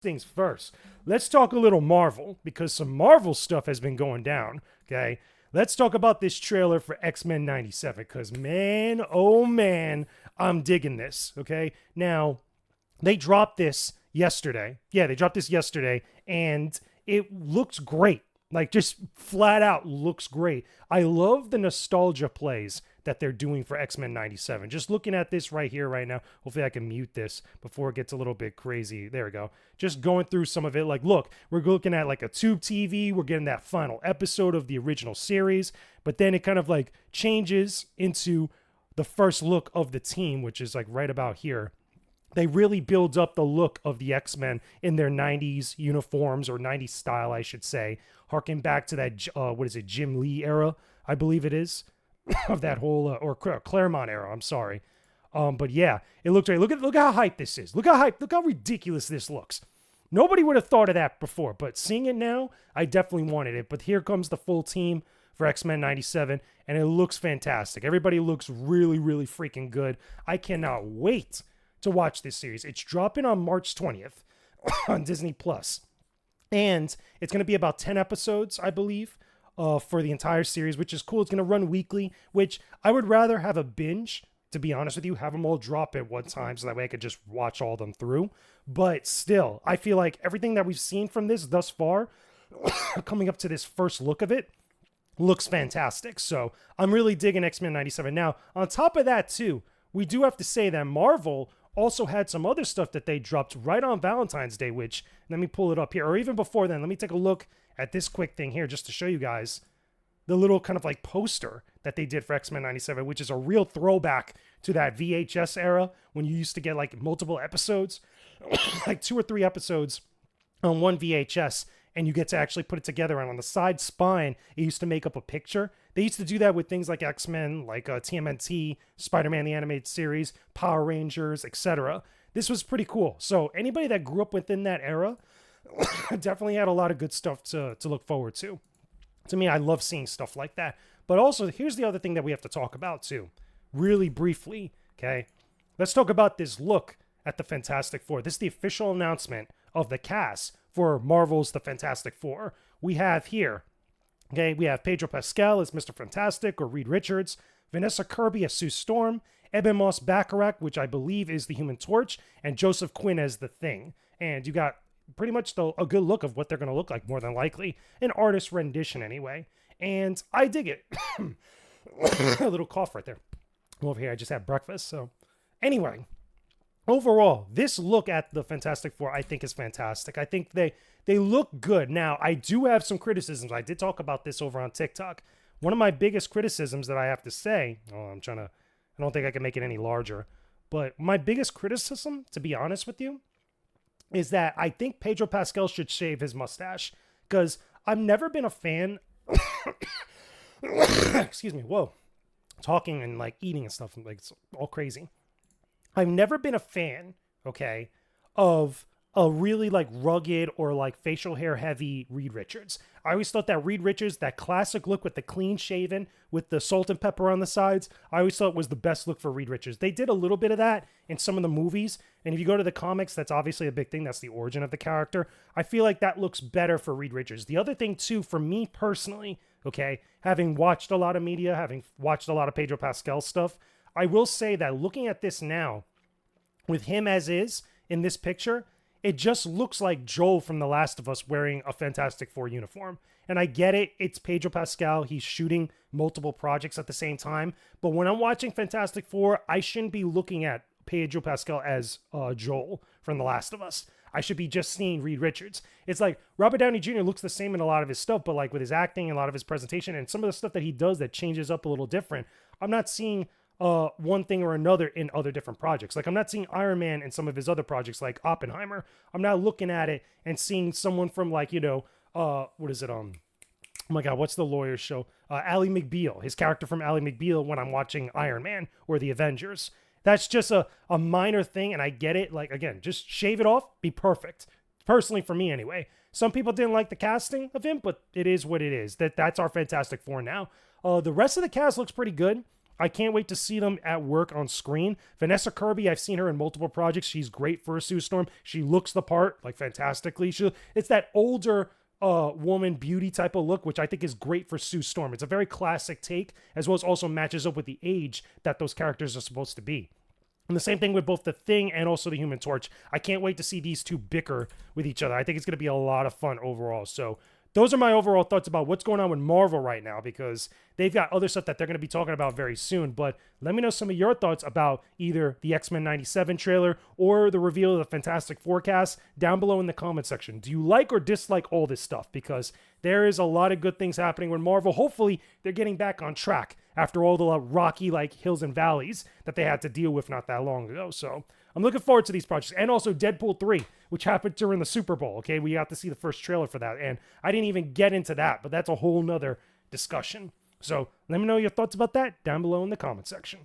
things first. Let's talk a little Marvel, because some Marvel stuff has been going down, okay? Let's talk about this trailer for X-Men 97, because man, oh man, I'm digging this, okay? Now, they dropped this yesterday. Yeah, they dropped this yesterday, and it looks great. Like, just flat out looks great. I love the nostalgia plays that they're doing for X-Men 97. Just looking at this right here, right now. Hopefully I can mute this before it gets a little bit crazy. There we go. Just going through some of it. Like, look, we're looking at like a tube TV. We're getting that final episode of the original series. But then it kind of like changes into the first look of the team, which is like right about here. They really build up the look of the X-Men in their 90s uniforms, or 90s style, I should say, harking back to that, what is it, Jim Lee era, I believe it is, of that whole, or Claremont era, I'm sorry. But yeah, it looks great. Look how hyped this is. Look how ridiculous this looks. Nobody would have thought of that before, but seeing it now, I definitely wanted it. But here comes the full team for X-Men 97, and it looks fantastic. Everybody looks really, really freaking good. I cannot wait to watch this series. It's dropping on March 20th on Disney Plus. And it's going to be about 10 episodes, I believe, for the entire series, which is cool. It's going to run weekly, which I would rather have a binge, to be honest with you, have them all drop at one time so that way I could just watch all of them through. But still, I feel like everything that we've seen from this thus far, coming up to this first look of it, looks fantastic. So I'm really digging X-Men 97. Now, on top of that, too, we do have to say that Marvel also had some other stuff that they dropped right on Valentine's Day, which, let me pull it up here, or even before then, let me take a look at this quick thing here just to show you guys the little kind of like poster that they did for X-Men 97, which is a real throwback to that VHS era when you used to get like multiple episodes, like 2 or 3 episodes on one VHS, and you get to actually put it together. And on the side spine, it used to make up a picture. They used to do that with things like X-Men, like TMNT, Spider-Man the Animated Series, Power Rangers, etc. This was pretty cool. So anybody that grew up within that era definitely had a lot of good stuff to look forward to. To me, I love seeing stuff like that. But also, here's the other thing that we have to talk about too, really briefly, okay? Let's talk about this look at the Fantastic Four. This is the official announcement of the cast for Marvel's The Fantastic Four. We have here, okay, we have Pedro Pascal as Mr. Fantastic, or Reed Richards, Vanessa Kirby as Sue Storm, Ebon Moss-Bachrach, which I believe is the Human Torch, and Joseph Quinn as the Thing. And you got pretty much a good look of what they're going to look like, more than likely. An artist rendition, anyway. And I dig it. A little cough right there. I'm over here, I just had breakfast, so. Anyway, overall, this look at the Fantastic Four, I think, is fantastic. I think they look good. Now, I do have some criticisms. I did talk about this over on TikTok. One of my biggest criticisms that I have to say, I don't think I can make it any larger, but my biggest criticism, to be honest with you, is that I think Pedro Pascal should shave his mustache, because I've never been a fan. Excuse me. Whoa. Talking and like eating and stuff, like it's all crazy. I've never been a fan, okay, of a really like rugged or like facial hair heavy Reed Richards. I always thought that Reed Richards, that classic look with the clean shaven, with the salt and pepper on the sides, I always thought was the best look for Reed Richards. They did a little bit of that in some of the movies. And if you go to the comics, that's obviously a big thing. That's the origin of the character. I feel like that looks better for Reed Richards. The other thing too, for me personally, okay, having watched a lot of media, having watched a lot of Pedro Pascal stuff, I will say that looking at this now, with him as is in this picture, it just looks like Joel from The Last of Us wearing a Fantastic Four uniform. And I get it, it's Pedro Pascal, he's shooting multiple projects at the same time, but when I'm watching Fantastic Four, I shouldn't be looking at Pedro Pascal as Joel from The Last of Us. I should be just seeing Reed Richards. It's like Robert Downey Jr. looks the same in a lot of his stuff, but like with his acting and a lot of his presentation and some of the stuff that he does that changes up a little different, I'm not seeing one thing or another in other different projects. Like I'm not seeing Iron Man in some of his other projects like Oppenheimer. I'm not looking at it and seeing someone from like, what is it? Oh my God, what's the lawyer show? Ally McBeal, his character from Ally McBeal when I'm watching Iron Man or the Avengers. That's just a minor thing, and I get it. Like, again, just shave it off, be perfect. Personally, for me anyway. Some people didn't like the casting of him, but it is what it is. That's our Fantastic Four now. The rest of the cast looks pretty good. I can't wait to see them at work on screen. Vanessa Kirby, I've seen her in multiple projects. She's great for a Sue Storm. She looks the part, like, fantastically. It's that older woman beauty type of look, which I think is great for Sue Storm. It's a very classic take, as well as also matches up with the age that those characters are supposed to be. And the same thing with both the Thing and also the Human Torch. I can't wait to see these two bicker with each other. I think it's going to be a lot of fun overall. So those are my overall thoughts about what's going on with Marvel right now, because they've got other stuff that they're going to be talking about very soon. But let me know some of your thoughts about either the X-Men 97 trailer or the reveal of the Fantastic Forecast down below in the comment section. Do you like or dislike all this stuff? Because there is a lot of good things happening with Marvel. Hopefully, they're getting back on track after all the rocky hills and valleys that they had to deal with not that long ago. So I'm looking forward to these projects. And also Deadpool 3, which happened during the Super Bowl. Okay, we got to see the first trailer for that. And I didn't even get into that, but that's a whole nother discussion. So let me know your thoughts about that down below in the comment section.